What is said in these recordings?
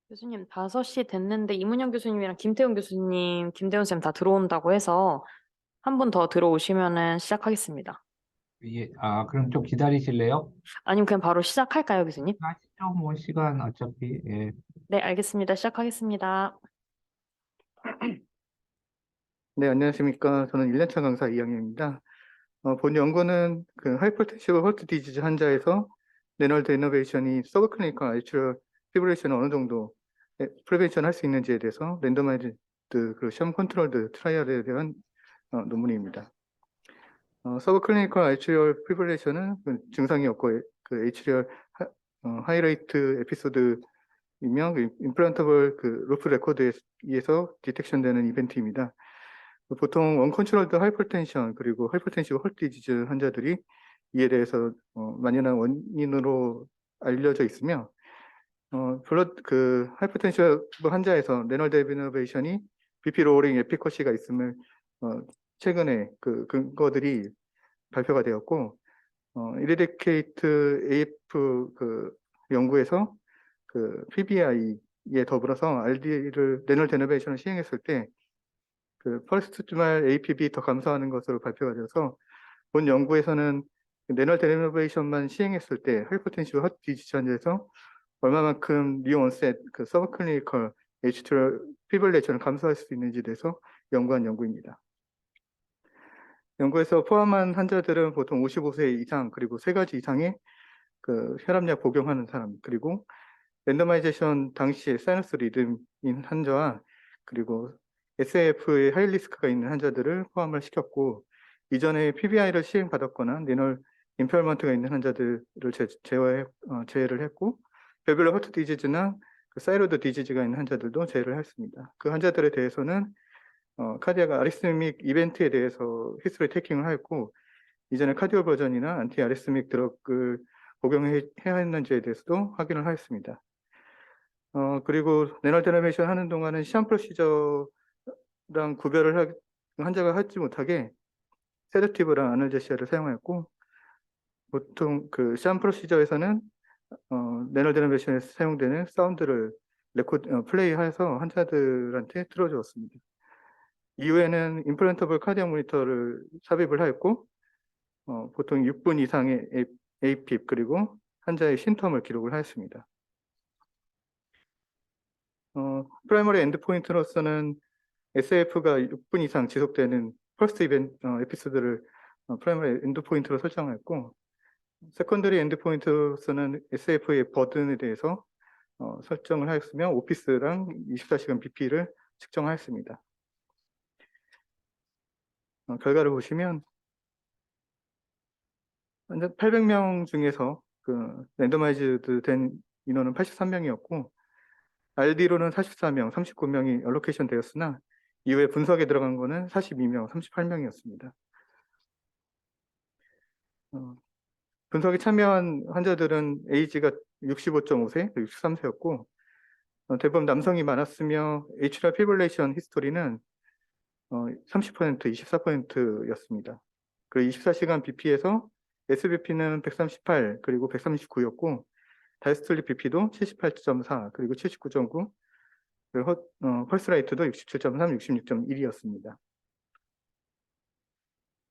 교수님, 5시 됐는데 이문영 교수님이랑 김태훈 교수님, 김대훈 쌤 다 들어온다고 해서 한 분 더 들어오시면은 시작하겠습니다. 예, 그럼 좀 기다리실래요? 아니면 그냥 바로 시작할까요, 교수님? 하시죠, 뭐, 시간 어차피, 예. 네, 알겠습니다. 시작하겠습니다. 네, 안녕하십니까. 저는 1년차 강사 이영입니다. 본 연구는 그 하이퍼텐시브 헐트 디지즈 환자에서 레널드 이노베이션이 서브클리니컬 아이트리얼 피브레이션을 어느 정도 프리벤션 할 수 있는지에 대해서 랜더마이즈드 그 시험 컨트롤드 트라이얼에 대한 논문입니다. 서브클리니컬 아이트리얼 피브레이션은 그 증상이 없고 그 에이트리얼 하이레이트 에피소드이며 그 임플란터블 그 루프 레코드에 의해서 디텍션되는 이벤트입니다. 보통 언컨트롤드 하이퍼텐션 그리고 하이퍼텐시브 헐트 디지즈 환자들이 이에 대해서 만연한 원인으로 알려져 있으며 블러드 그 하이퍼텐시브 환자에서 레널 데비너베이션이 BP 로어링 에피커시가 있음을 최근에 그 근거들이 발표가 되었고 이레디케이트 AF 그 연구에서 그 PBI에 더불어서 RD를 레널 데너베이션을 시행했을 때 그 퍼스트 주말 APB 더 감소하는 것으로 발표가 되어서 본 연구에서는 레널 데노베이션만 시행했을 때 하이퍼텐시브 헛 디지즈 환자에서 얼마만큼 뉴 온셋 그 서브클리니컬 H2 피브레이션을 감소할 수 있는지에 대해서 연구한 연구입니다. 연구에서 포함한 환자들은 보통 55세 이상 그리고 3가지 이상의 그 혈압약 복용하는 사람 그리고 랜더마이제이션 당시에 사이너스 리듬인 환자와 그리고 SAF의 하이 리스크가 있는 환자들을 포함을 시켰고 이전에 PBI를 시행받았거나 리널 임페어먼트가 있는 환자들을 제외를 했고 별별로 허트 디지즈나 그 사이로드 디지즈가 있는 환자들도 제외를 했습니다. 그 환자들에 대해서는 카디아가 아리스믹 이벤트에 대해서 히스토리 테이킹을 하였고 이전에 카디오 버전이나 안티 아리스믹 드럭을 복용해야 했는지에 대해서도 확인을 하였습니다. 그리고 레널 데너베이션 하는 동안은 시험 프로시저랑 구별을 환자가 하지 못하게 세다티브랑 아날제시아를 사용하였고 보통 그 시험 프로시저에서는 레널 데너베이션에서 사용되는 사운드를 플레이해서 환자들한테 틀어주었습니다. 이후에는 임플란터블 카디오 모니터를 삽입을 하였고 보통 6분 이상의 APIP 그리고 환자의 심텀을 기록을 하였습니다. 프라이머리 엔드포인트로서는 SAF가 6분 이상 지속되는 퍼스트 이벤트 에피소드를 프라이머리 엔드포인트로 설정했고 세컨더리 엔드포인트로서는 SAF의 버든에 대해서 설정을 하였으며 오피스랑 24시간 BP를 측정하였습니다. 결과를 보시면 800명 중에서 그 랜더마이즈드 된 인원은 83명이었고 RD로는 44명, 39명이 얼로케이션 되었으나 이후에 분석에 들어간 거는 42명, 38명이었습니다. 분석에 참여한 환자들은 에이지가 65.5세, 63세였고 대부분 남성이 많았으며 HR 피브레이션 히스토리는 30%, 24%였습니다. 그리고 24시간 BP에서 SBP는 138, 그리고 139였고 다이스톨릭 BP도 78.4, 그리고 79.9, 그리고 펄스 레이트도 67.3, 66.1이었습니다.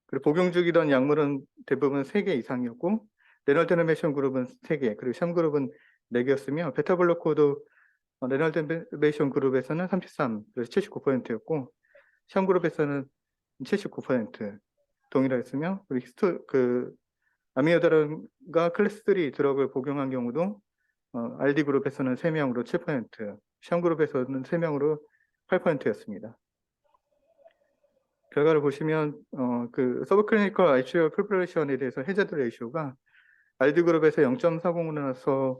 그리고 복용 중이던 약물은 대부분 3개 이상이었고 레널 데너베이션 그룹은 3개, 그리고 샴 그룹은 4개였으며 베타블로코도 레널 데너베이션 그룹에서는 33, 그래서 79%였고 샴 그룹에서는 79% 동일하였으며 그리고 아미오다론과 클래스 3 드럭을 복용한 경우도 RD 그룹에서는 3명으로 7%, 샴 그룹에서는 3명으로 8%였습니다. 결과를 보시면 그 서브클리니컬 아이트리얼 필브레이션에 대해서 해저드 레이쇼가 RD 그룹에서 0.40으로 나서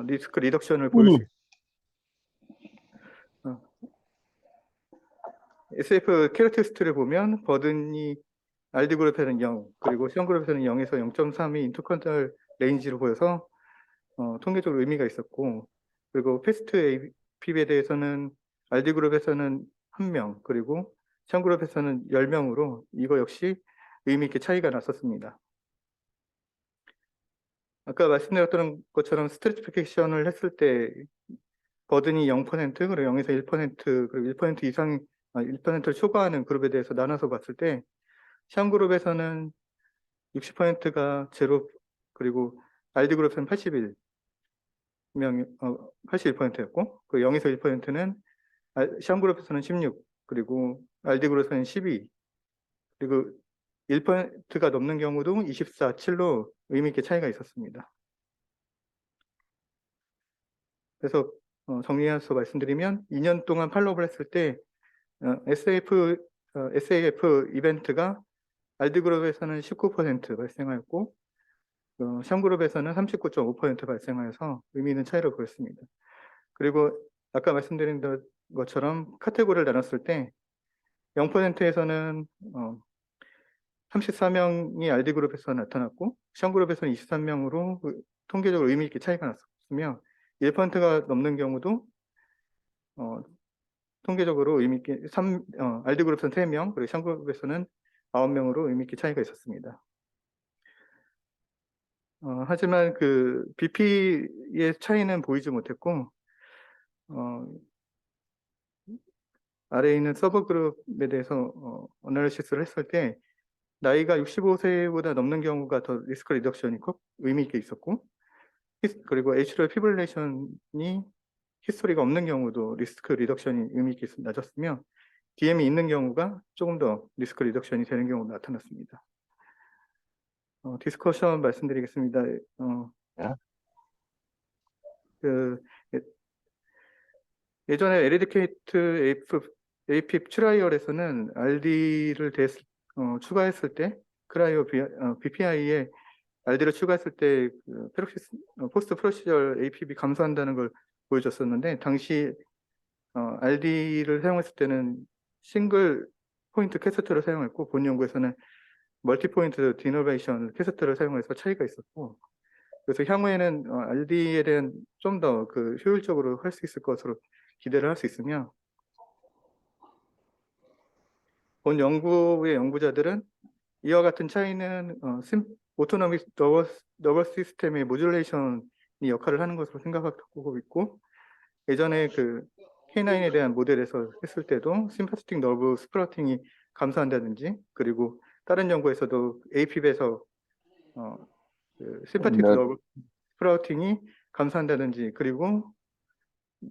리스크 리덕션을 보일 수 있습니다. SF 캐러티스트를 보면 버든이 RD 그룹에서는 0, 그리고 션 그룹에서는 0에서 0.3이 인터컨트럴 레인지로 보여서 통계적으로 의미가 있었고, 그리고 패스트 APB에 대해서는 RD 그룹에서는 1명, 그리고 션 그룹에서는 10명으로 이거 역시 의미 있게 차이가 났었습니다. 아까 말씀드렸던 것처럼 스트래티피케이션을 했을 때 버든이 0%, 그리고 0에서 1%, 그리고 1% 이상, 1%를 초과하는 그룹에 대해서 나눠서 봤을 때, 샴 그룹에서는 60%가 제로, 그리고 RD 그룹에서는 81명, 81%였고, 그 0에서 1%는 샴 그룹에서는 16, 그리고 RD 그룹에서는 12, 그리고 1%가 넘는 경우도 24, 7로 의미 있게 차이가 있었습니다. 그래서 정리해서 말씀드리면 2년 동안 팔로우를 했을 때 SAF 이벤트가 RD그룹에서는 19% 발생하였고 샴그룹에서는 39.5% 발생하여서 의미 있는 차이를 보였습니다. 그리고 아까 말씀드린 것처럼 카테고리를 나눴을 때 0%에서는 34명이 RD그룹에서 나타났고 샴그룹에서는 23명으로 통계적으로 의미 있게 차이가 났었으며 1%가 넘는 경우도 통계적으로 의미 있게 RD그룹에서는 3명, 그리고 샴그룹에서는 9명으로 의미 있게 차이가 있었습니다. 하지만 그 BP의 차이는 보이지 못했고 아래에 있는 서버 그룹에 대해서 어널리시스를 했을 때 나이가 65세보다 넘는 경우가 더 리스크 리덕션이 의미 있게 있었고 그리고 에이트리얼 피브릴레이션이 히스토리가 없는 경우도 리스크 리덕션이 의미 있게 낮았으며 DM이 있는 경우가 조금 더 리스크 리덕션이 되는 경우가 나타났습니다. 디스커션 말씀드리겠습니다. 예? 예전에 에리디케이트 APIP 트라이얼에서는 RD를 추가했을 때 크라이오 BPI에 RD를 추가했을 때 포스트 프로시저 APIP 감소한다는 걸 보여줬었는데 당시 RD를 사용했을 때는 싱글 포인트 캐스트를 사용했고 본 연구에서는 멀티 포인트 디노베이션 캐스트를 사용해서 차이가 있었고 그래서 향후에는 RD에 대한 좀 더 그 효율적으로 할 수 있을 것으로 기대를 할 수 있으며 본 연구의 연구자들은 이와 같은 차이는 오토노믹 너버스 시스템의 모듈레이션이 역할을 하는 것으로 생각하고 있고 예전에 그 K9에 대한 모델에서 했을 때도 심파스틱 너브 스프라우팅이 감소한다든지 그리고 다른 연구에서도 APIP에서 심파틱 네. 너브 스프라우팅이 감소한다든지 그리고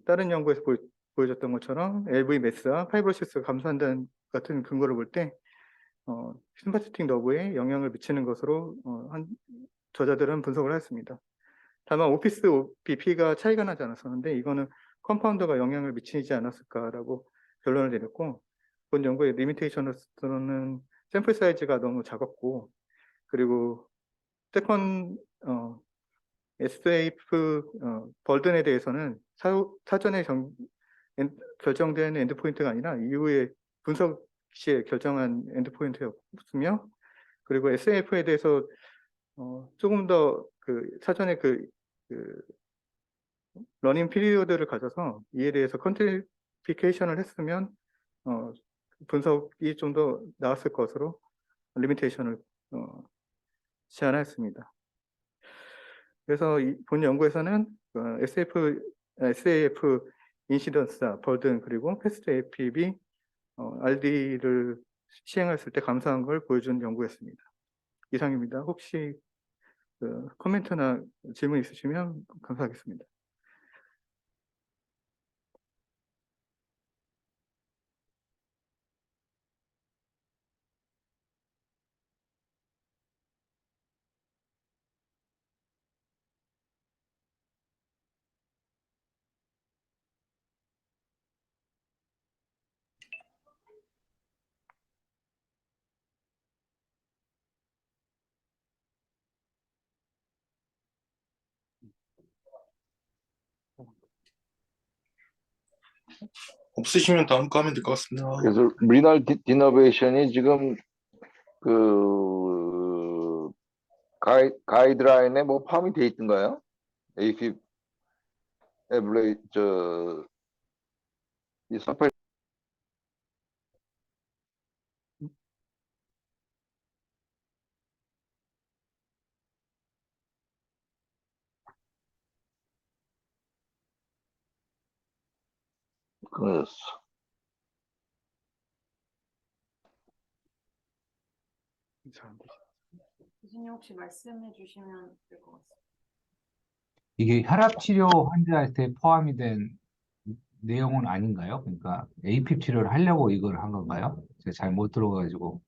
다른 연구에서 보여줬던 것처럼 LV 매스와 파이브로시스가 감소한다는 같은 근거를 볼 때 심파스틱 너브에 영향을 미치는 것으로 저자들은 분석을 했습니다. 다만 오피스 BP가 차이가 나지 않았었는데 이거는 컴파운더가 영향을 미치지 않았을까라고 결론을 내렸고 본 연구의 리미테이션으로는 샘플 사이즈가 너무 작았고 그리고 세컨 SAF 벌든에 대해서는 사전에 결정된 엔드포인트가 아니라 이후에 분석 시에 결정한 엔드포인트였으며 그리고 SAF에 대해서 조금 더 그 사전에 그 러닝 피리어드를 가져서 이에 대해서 컨트리피케이션을 했으면 분석이 좀 더 나았을 것으로 리미테이션을 제안했습니다. 그래서 본 연구에서는 SAF 인시던스와 벌든 그리고 패스트 APB RD를 시행했을 때 감소한 걸 보여준 연구였습니다. 이상입니다. 혹시 코멘트나 질문 있으시면 감사하겠습니다. 없으시면 다음 거 하면 될 것 같습니다. 그래서 리널 디너베이션이 지금 그 가이드라인에 뭐 포함이 돼 있던가요? AFib 에블레이 이 서팔 끊어졌어. 잘 안 되죠. 교수님 혹시 말씀해 주시면 될 것 같습니다. 이게 혈압 치료 환자한테 포함이 된 내용은 아닌가요? 그러니까 AFib 치료를 하려고 이걸 한 건가요? 제가 잘 못 들어가지고.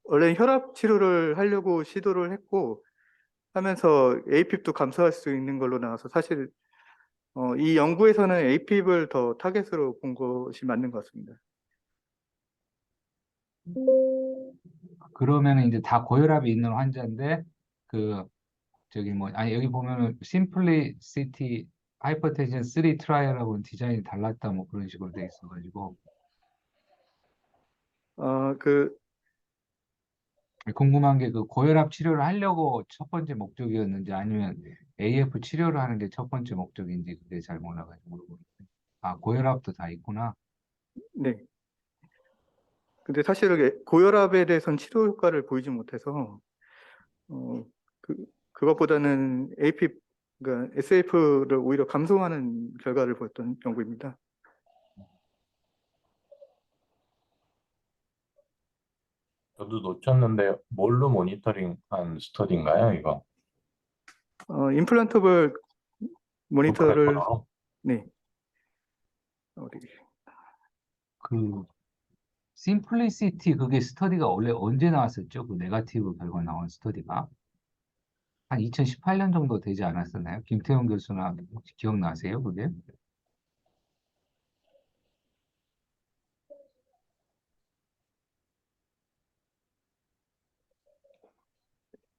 원래 혈압 치료를 하려고 시도를 했고, 하면서 AFib도 감소할 수 있는 걸로 나와서 사실, 이 연구에서는 AFib을 더 타겟으로 본 것이 맞는 것 같습니다. 그러면은 이제 다 고혈압이 있는 환자인데 아니 여기 보면은 Simplicity Hypertension 3 트라이얼하고는 디자인이 달랐다 뭐 그런 식으로 돼 있어가지고 그, 궁금한 게 그 고혈압 치료를 하려고 첫 번째 목적이었는지 아니면 AF 치료를 하는 게 첫 번째 목적인지 그게 잘 몰라가지고 물어보는데. 아, 고혈압도 다 있구나. 네. 근데 사실은 고혈압에 대해서는 치료 효과를 보이지 못해서, 그것보다는 AFib, 그러니까 SAF를 오히려 감소하는 결과를 보였던 연구입니다. 저도 놓쳤는데 뭘로 모니터링한 스터디인가요, 이거? 임플란터블 모니터를, 볼카레퍼로? 네. 어디, 그 심플리시티 그게 스터디가 원래 언제 나왔었죠? 그 네거티브 결과 나온 스터디가 한 2018년 정도 되지 않았었나요? 김태형 교수나 혹시 기억나세요? 그게?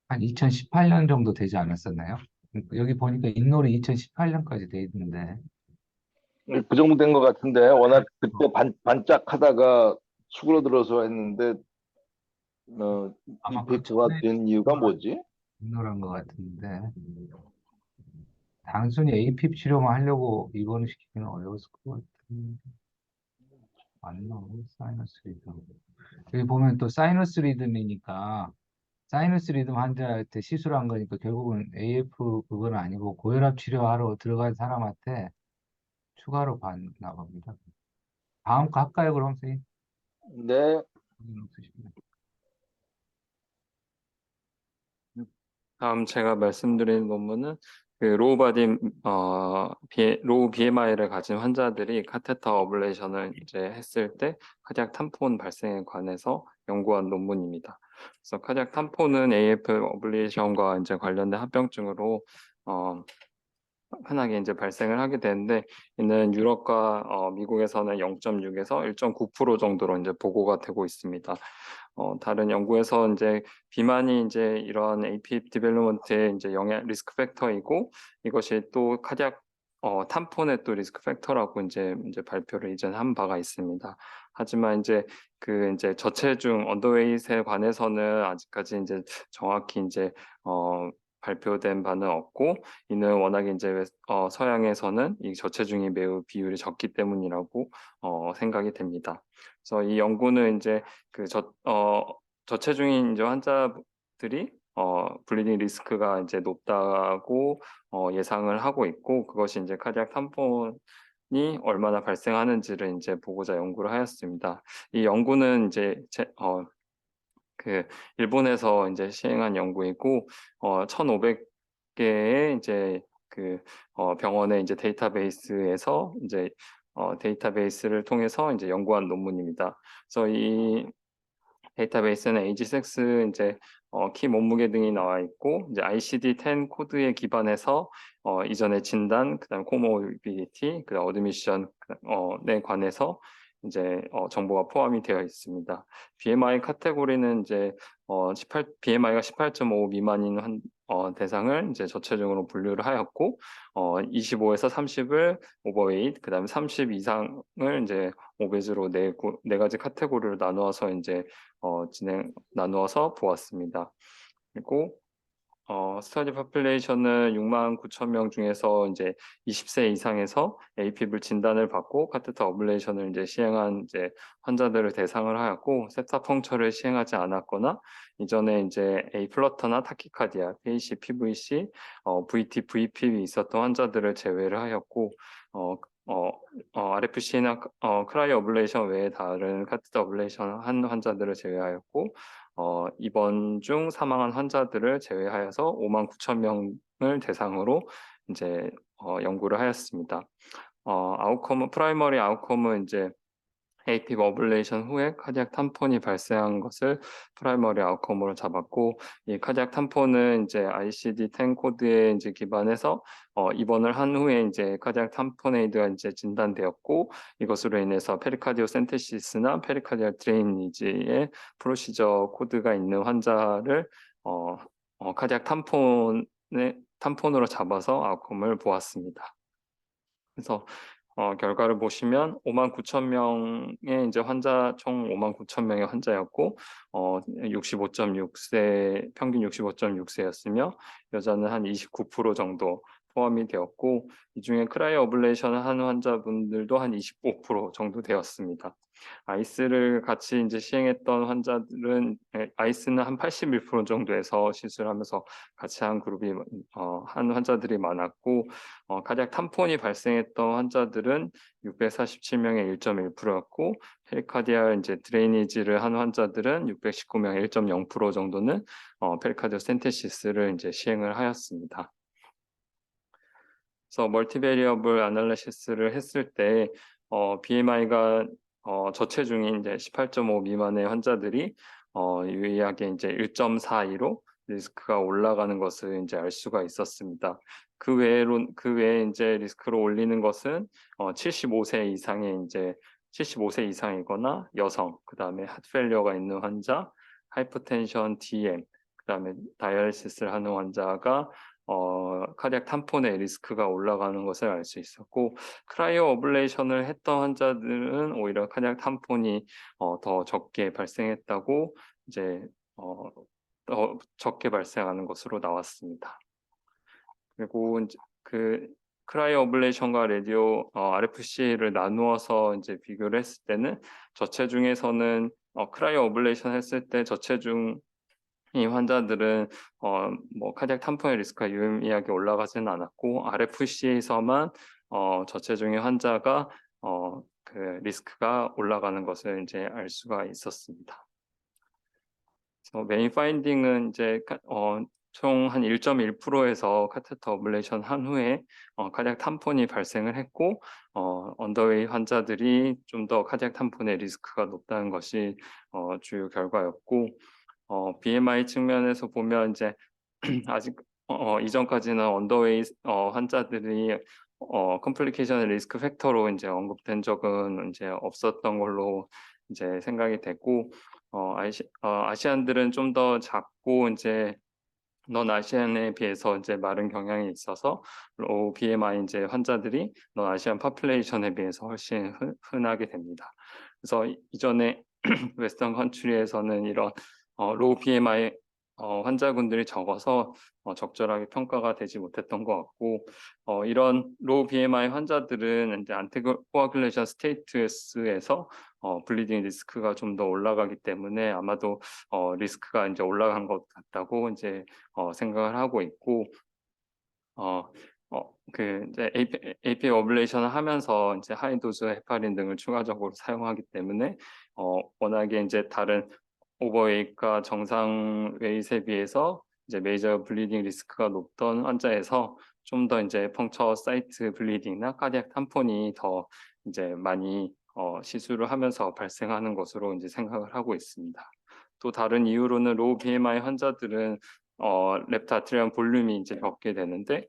한 2018년 정도 되지 않았었나요? 여기 보니까 인롤이 2018년까지 돼 있는데 그 정도 된 것 같은데, 워낙 그때 반짝하다가 수그러들어서 했는데, 아마 그 임팩트가 전에 된 이유가 뭐지? 인롤한 것 같은데 단순히 AFib 치료만 하려고 입원을 시키기는 어려웠을 것 같은데 맞나? 사이너스 리듬 여기 보면 또 사이너스 리듬이니까 사이너스 리듬 환자한테 시술한 거니까 결국은 AF 그건 아니고 고혈압 치료하러 들어간 사람한테 추가로 받나 봅니다. 다음 거 할까요, 그럼 선생님? 네. 없으시면. 다음 제가 말씀드린 논문은 그 로우 BMI를 가진 환자들이 카테터 어블레이션을 이제 했을 때 카디악 탐폰 발생에 관해서 연구한 논문입니다. 그래서 카디악 탐폰은 AF 어블레이션과 이제 관련된 합병증으로 흔하게 이제 발생을 하게 되는데 이는 유럽과 미국에서는 0.6에서 1.9% 정도로 이제 보고가 되고 있습니다. 다른 연구에서 이제 비만이 이제 이런 AFib 디벨롭먼트의 이제 영향 리스크 팩터이고 이것이 또 카디악 탐폰의 또 리스크 팩터라고 이제 발표를 이전에 한 바가 있습니다. 하지만 이제 그 이제 저체중 언더웨이트에 관해서는 아직까지 이제 정확히 이제 발표된 바는 없고 이는 워낙에 이제 서양에서는 이 저체중이 매우 비율이 적기 때문이라고 생각이 됩니다. 그래서 이 연구는 이제 저체중인 이제 환자들이 블리딩 리스크가 이제 높다고 예상을 하고 있고 그것이 이제 카디악 탐폰이 얼마나 발생하는지를 이제 보고자 연구를 하였습니다. 이 연구는 이제 일본에서 이제 시행한 연구이고 1,500개의 이제 병원의 이제 데이터베이스에서 이제 데이터베이스를 통해서 이제 연구한 논문입니다. 그래서 이 데이터베이스는 에이지, 섹스, 이제 키 몸무게 등이 나와 있고 이제 ICD-10 코드에 기반해서 이전의 진단, 그다음 코모비디티, 그다음 어드미션에 관해서 이제 정보가 포함이 되어 있습니다. BMI 카테고리는 이제 BMI가 18.5 미만인 대상을 이제 저체중으로 분류를 하였고 25에서 30을 오버웨이트, 그다음에 30 이상을 이제 오베즈로 네 가지 카테고리로 나누어서 이제 나누어서 보았습니다. 그리고 스터디 포퓰레이션은 69,000명 중에서 이제 20세 이상에서 AFib을 진단을 받고 카테터 어블레이션을 이제 시행한 이제 환자들을 대상을 하였고 셉사 펑처를 시행하지 않았거나 이전에 이제 에이플러터나 타키카디아, PAC, PVC, VT, VP이 있었던 환자들을 제외를 하였고 RFC나 크라이오 어블레이션 외에 다른 카테터 어블레이션 한 환자들을 제외하였고 입원 중 사망한 환자들을 제외하여서 59,000명을 대상으로 이제 연구를 하였습니다. 프라이머리 아웃컴은 이제 AFib 어블레이션 후에 카디악 tampon이 발생한 것을 프라이머리 아웃컴으로 잡았고, 이 카디악 tampon은 이제 ICD-10 코드에 이제 기반해서 입원을 한 후에 이제 카디악 tampon에이드가 이제 진단되었고, 이것으로 인해서 페리카디오 센테시스나 페리카디얼 드레이니지의 프로시저 코드가 있는 환자를 카디악 탐폰으로 잡아서 아웃컴을 보았습니다. 그래서 결과를 보시면 59,000명의 이제 환자 총 59,000명의 환자였고 65.6세 평균 65.6세였으며 여자는 한 29% 정도 포함이 되었고 이 중에 크라이 어블레이션을 한 환자분들도 한 25% 정도 되었습니다. 아이스를 같이 이제 시행했던 환자들은 아이스는 한 81% 정도에서 시술하면서 같이 한 그룹이 한 환자들이 많았고 카디악 tampon이 발생했던 환자들은 647명의 1.1%였고 페리카디알 이제 드레이니지를 한 환자들은 619명의 1.0% 정도는 페리카디오 센테시스를 이제 시행을 하였습니다. 그래서 멀티베리어블 아날리시스를 했을 때 BMI가 저체중인 이제 18.5 미만의 환자들이 유의하게 이제 1.42로 리스크가 올라가는 것을 이제 알 수가 있었습니다. 그 외에 이제 리스크를 올리는 것은 75세 이상이거나 여성, 그다음에 하트페일리어가 있는 환자, 하이퍼텐션, DM, 그다음에 다이알리시스를 하는 환자가 카디악 tampon의 리스크가 올라가는 것을 알 수 있었고 크라이오 어블레이션을 했던 환자들은 오히려 카디악 tampon이 더 적게 발생했다고 이제 더 적게 발생하는 것으로 나왔습니다. 그리고 이제 그 크라이오 어블레이션과 라디오 RFC를 나누어서 이제 비교를 했을 때는 저체중에서는 크라이오 어블레이션 했을 때 저체중 이 환자들은 뭐 카디악 tampon의 리스크가 유의미하게 올라가지는 않았고 RFC에서만 저체중의 환자가 그 리스크가 올라가는 것을 이제 알 수가 있었습니다. 그래서 메인 파인딩은 이제 총 한 1.1%에서 카테터 어블레이션 한 후에 카디악 tampon이 발생을 했고 언더웨이 환자들이 좀 더 카디악 tampon의 리스크가 높다는 것이 주요 결과였고 BMI 측면에서 보면 이제 아직 이전까지는 언더웨이 환자들이 컴플리케이션 리스크 팩터로 이제 언급된 적은 이제 없었던 걸로 이제 생각이 됐고 아시안들은 좀 더 작고 이제 넌 아시안에 비해서 이제 마른 경향이 있어서 로우 BMI 이제 환자들이 넌 아시안 파퓰레이션에 비해서 훨씬 흔하게 됩니다. 그래서 이전에 웨스턴 컨트리에서는 이런 로우 BMI 환자군들이 적어서 적절하게 평가가 되지 못했던 것 같고 이런 로우 BMI 환자들은 이제 안티코아귤레이션 스테이투스에서 블리딩 리스크가 좀 더 올라가기 때문에 아마도 리스크가 이제 올라간 것 같다고 이제 생각을 하고 있고 그 이제 API 어블레이션을 하면서 이제 하이도즈 헤파린 등을 추가적으로 사용하기 때문에 워낙에 이제 다른 오버웨이트가 정상 웨이트에 비해서 이제 메이저 블리딩 리스크가 높던 환자에서 좀 더 이제 펑처 사이트 블리딩이나 카디악 tampon이 더 이제 많이 시술을 하면서 발생하는 것으로 이제 생각을 하고 있습니다. 또 다른 이유로는 로우 BMI 환자들은 랩트 아트리안 볼륨이 이제 적게 되는데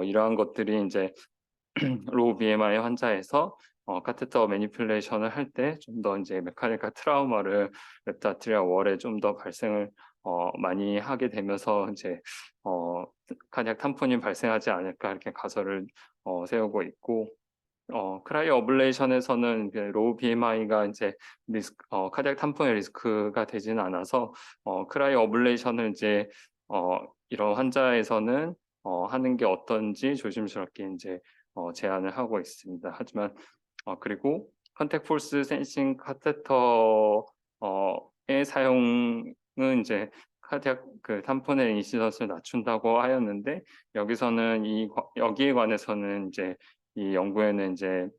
이러한 것들이 이제 로우 BMI 환자에서 카테터 매니플레이션을 할 때 좀 더 이제 메카니컬 트라우마를 랩트 아트리아 월에 좀 더 발생을 많이 하게 되면서 이제 카디악 tampon이 발생하지 않을까 이렇게 가설을 세우고 있고 크라이오 어블레이션에서는 로우 BMI가 이제 카디악 tampon의 리스크가 되지는 않아서 크라이오 어블레이션을 이제 이런 환자에서는 하는 게 어떤지 조심스럽게 이제 제안을 하고 있습니다. 하지만 그리고 컨택 폴스 센싱 카테터의 사용은 이제 카디악 그 tampon의 인시던스를 낮춘다고 하였는데 여기에 관해서는 이제 이 연구에는 이제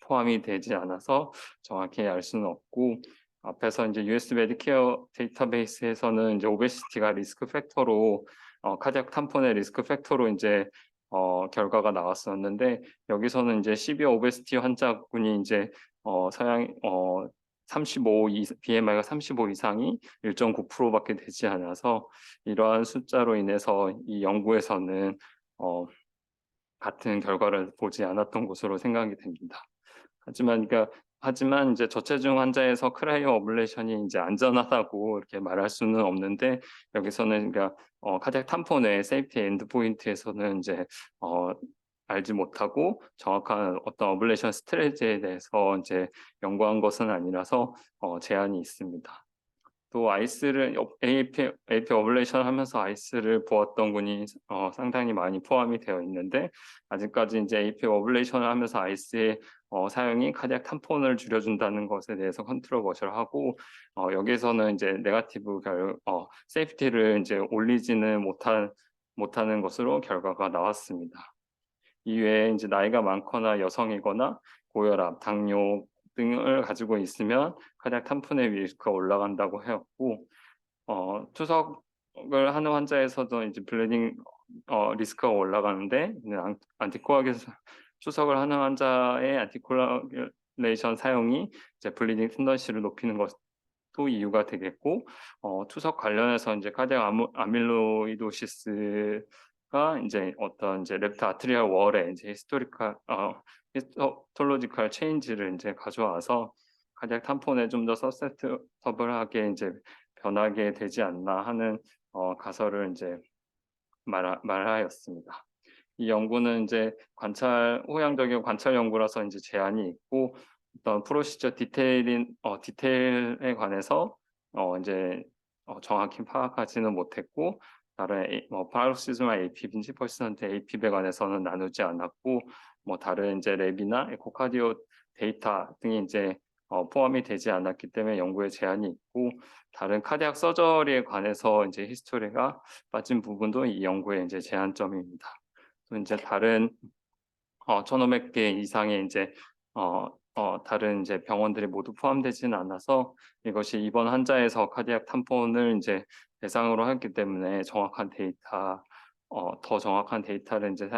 포함이 되지 않아서 정확히 알 수는 없고, 앞에서 이제 US 메디케어 데이터베이스에서는 이제 오베시티가 리스크 팩터로 카디악 탐폰의 리스크 팩터로 이제 결과가 나왔었는데, 여기서는 이제 시비어 오베시티 환자군이 이제 서양 35 BMI가 35 이상이 1.9%밖에 되지 않아서 이러한 숫자로 인해서 이 연구에서는 같은 결과를 보지 않았던 것으로 생각이 됩니다. 하지만 이제 저체중 환자에서 크라이오 어블레이션이 이제 안전하다고 이렇게 말할 수는 없는데, 여기서는 그러니까 카디악 탐폰의 세이프티 엔드 포인트에서는 이제 알지 못하고 정확한 어떤 어블레이션 스트레지에 대해서 이제 연구한 것은 아니라서 제한이 있습니다. 또 아이스를 AP 어블레이션 하면서 아이스를 부었던 분이 상당히 많이 포함이 되어 있는데, 아직까지 이제 AP 어블레이션을 하면서 아이스의 사용이 카디악 탐폰을 줄여준다는 것에 대해서 컨트로버셜하고, 여기에서는 이제 네거티브 세이프티를 이제 올리지는 못하는 것으로 결과가 나왔습니다. 이외에 이제 나이가 많거나 여성이거나 고혈압, 당뇨 등을 가지고 있으면 카디악 탐폰의 리스크가 올라간다고 하였고, 투석을 하는 환자에서도 이제 블리딩 리스크가 올라가는데, 안티코아겔 투석을 하는 환자의 안티코아겔레이션 사용이 이제 블리딩 텐던시를 높이는 것도 이유가 되겠고, 투석 관련해서 이제 카디악 아밀로이도시스가 이제 어떤 이제 레프트 아트리얼 월에 이제 히스토로지컬 체인지를 이제 가져와서 카디악 탐폰에 좀 더 서세터블하게 이제 변하게 되지 않나 하는 가설을 이제 말하였습니다. 이 연구는 이제 호양적인 관찰 연구라서 이제 제한이 있고, 어떤 프로시저 디테일에 관해서 이제 정확히 파악하지는 못했고, 다른 파로시즘과 AP인지 퍼시스턴트 AP에 관해서는 나누지 않았고, 다른 이제 랩이나 에코카디오 데이터 등이 이제 포함이 되지 않았기 때문에 연구에 제한이 있고, 다른 카디악 서저리에 관해서 이제 히스토리가 빠진 부분도 이 연구의 이제 제한점입니다. 또 이제 다른 1,500개 이상의 이제 다른 이제 병원들이 모두 포함되지는 않아서 이것이 입원 환자에서 카디악 탐폰을 이제 대상으로 하기 때문에 더 정확한 데이터를 이제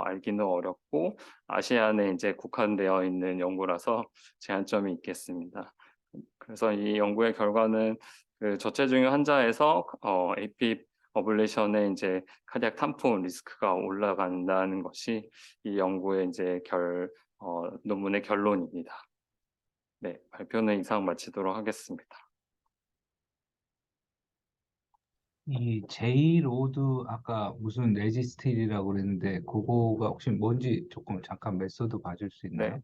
알기는 어렵고, 아시안에 이제 국한되어 있는 연구라서 제한점이 있겠습니다. 그래서 이 연구의 결과는 그 저체중 환자에서 AP 어블레이션의 이제 카디악 탐폰 리스크가 올라간다는 것이 이 연구의 이제 논문의 결론입니다. 네, 발표는 이상 마치도록 하겠습니다. 이 제이 로드 아까 무슨 레지스트리라고 그랬는데 그거가 혹시 뭔지 조금 잠깐 메소드 봐줄 수 있나요? 네.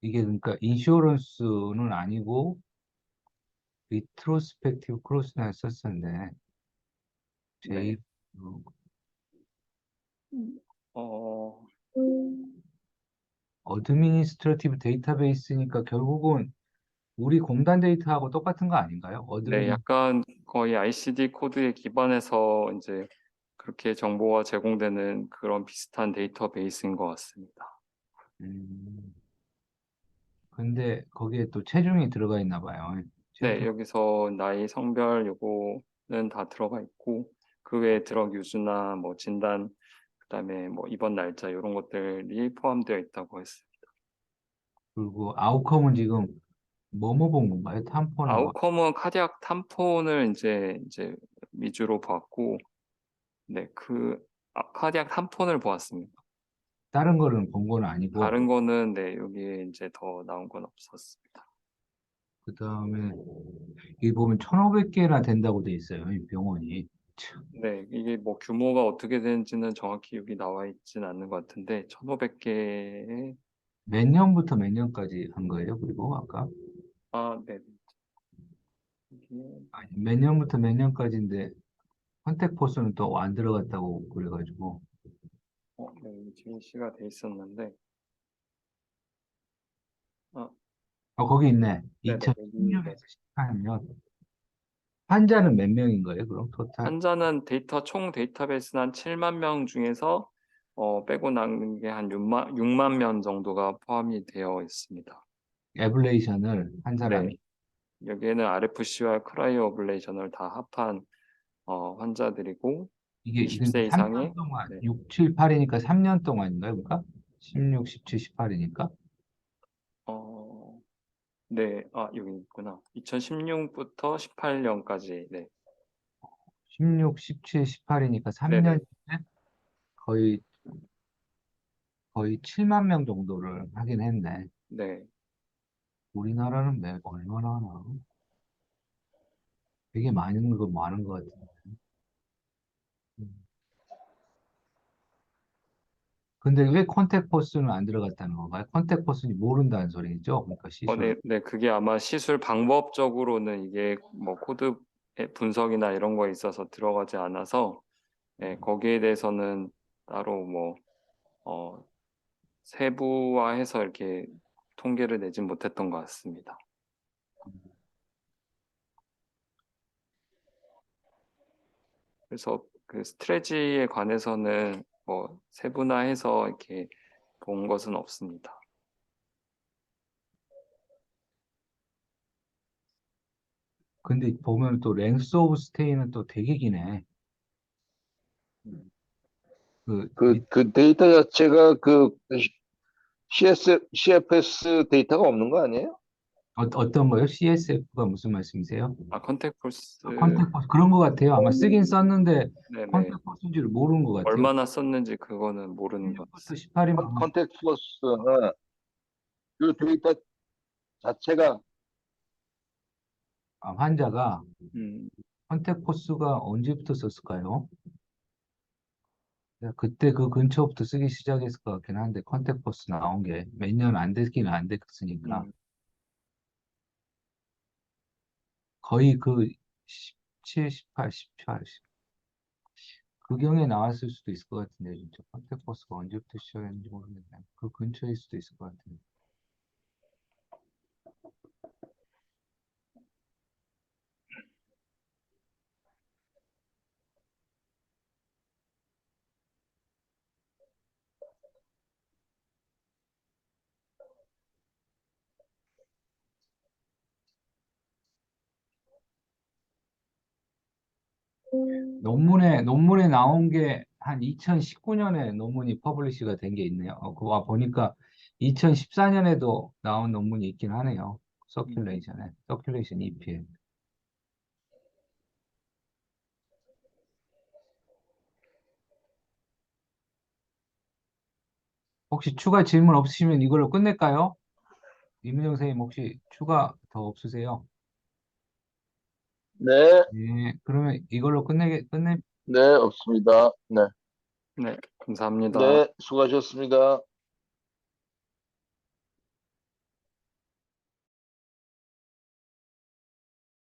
이게 그러니까 인슈어런스는 아니고 리트로스펙티브 크로스나 썼었는데 제이 어드미니스트레이티브 데이터베이스니까 결국은 우리 공단 데이터하고 똑같은 거 아닌가요? 네, 약간 거의 ICD 코드에 기반해서 이제 그렇게 정보가 제공되는 그런 비슷한 데이터베이스인 것 같습니다. 근데 거기에 또 체중이 들어가 있나 봐요. 네, 여기서 나이, 성별 요거는 다 들어가 있고, 그 외에 드럭 유주나 뭐 진단, 그다음에 뭐 입원 날짜 이런 것들이 포함되어 있다고 했습니다. 그리고 아웃컴은 지금 뭐뭐 본 건가요? 탐폰 뭐 아웃컴은 카디악 탐폰을 이제 위주로 봤고, 네, 카디악 탐폰을 보았습니다. 다른 거는 본 건 아니고 다른 거는 네, 여기에 이제 더 나온 건 없었습니다. 그다음에 여기 보면 1,500개나 된다고 돼 있어요. 이 병원이. 참. 네, 이게 뭐 규모가 어떻게 되는지는 정확히 여기 나와 있지는 않는 것 같은데 1,500개의 몇 년부터 몇 년까지 한 거예요? 그리고 아까 네. 아니, 몇 년부터 몇 년까지인데 컨택 포스는 또 안 들어갔다고 그래가지고 네, GC가 돼 있었는데 거기 있네. 네, 2016에서 18년 환자는 몇 명인 거예요? 그럼 토탈 환자는 총 데이터베이스는 한 7만 명 중에서 빼고 남은 게 한 6만 명 정도가 포함이 되어 있습니다. 에블레이션을 한 네. 사람이. 여기에는 RFC와 크라이오 어블레이션을 다 합한 환자들이고 이게 20세 3년 이상의 동안, 네. 6, 7, 8이니까 3년 동안인가요? 그러니까? 16, 17, 18이니까? 네, 여기 있구나. 2016부터 18년까지, 네, 16, 17, 18이니까 네네, 3년에 거의, 거의 7만 명 정도를 하긴 했네. 네. 우리나라는 얼마나 하나? 되게 많은 것 같은데. 음. 근데 왜 컨택 퍼스는 안 들어갔다는 건가요? 컨택 퍼스는 모른다는 소리죠? 그러니까 시술. 네, 그게 아마 시술 방법적으로는 이게 뭐 코드 분석이나 이런 거에 있어서 들어가지 않아서, 네, 거기에 대해서는 따로 뭐, 세부화해서 이렇게 통계를 내진 못했던 것 같습니다. 그래서 그 스트레지에 관해서는 뭐 세분화해서 이렇게 본 것은 없습니다. 근데 보면 또 랭스 오브 스테이는 또 되게 기네. 그 데이터 자체가 CFS 데이터가 없는 거 아니에요? 어떤 거요? CSF가 무슨 말씀이세요? 컨택 폴스, 컨택 퍼스 그런 것 같아요. 아마 쓰긴 썼는데 네네. 컨택 퍼스인지를 모르는 것 같아요. 얼마나 썼는지 그거는 모르는 것 16부터 같습니다. 18이면 컨택 플러스는 그 데이터 자체가 환자가 음, 컨택 퍼스가 언제부터 썼을까요? 그때 그 근처부터 쓰기 시작했을 것 같긴 한데 컨택 퍼스 나온 게 몇 년 안 됐기는 안 됐으니까 음, 거의 그 17, 18, 18 그 경에 나왔을 수도 있을 것 같은데 진짜 컨택 퍼스가 언제부터 시작했는지 모르겠네. 그 근처일 수도 있을 것 같은데. 논문에 나온 게 한 2019년에 논문이 퍼블리시가 된 게 있네요. 그거 보니까 2014년에도 나온 논문이 있긴 하네요. 서큘레이션 EPL. 혹시 추가 질문 없으시면 이걸로 끝낼까요? 이문영 선생님 혹시 추가 더 없으세요? 네, 네, 그러면 이걸로 끝내 네, 없습니다. 네, 네, 감사합니다. 네, 수고하셨습니다.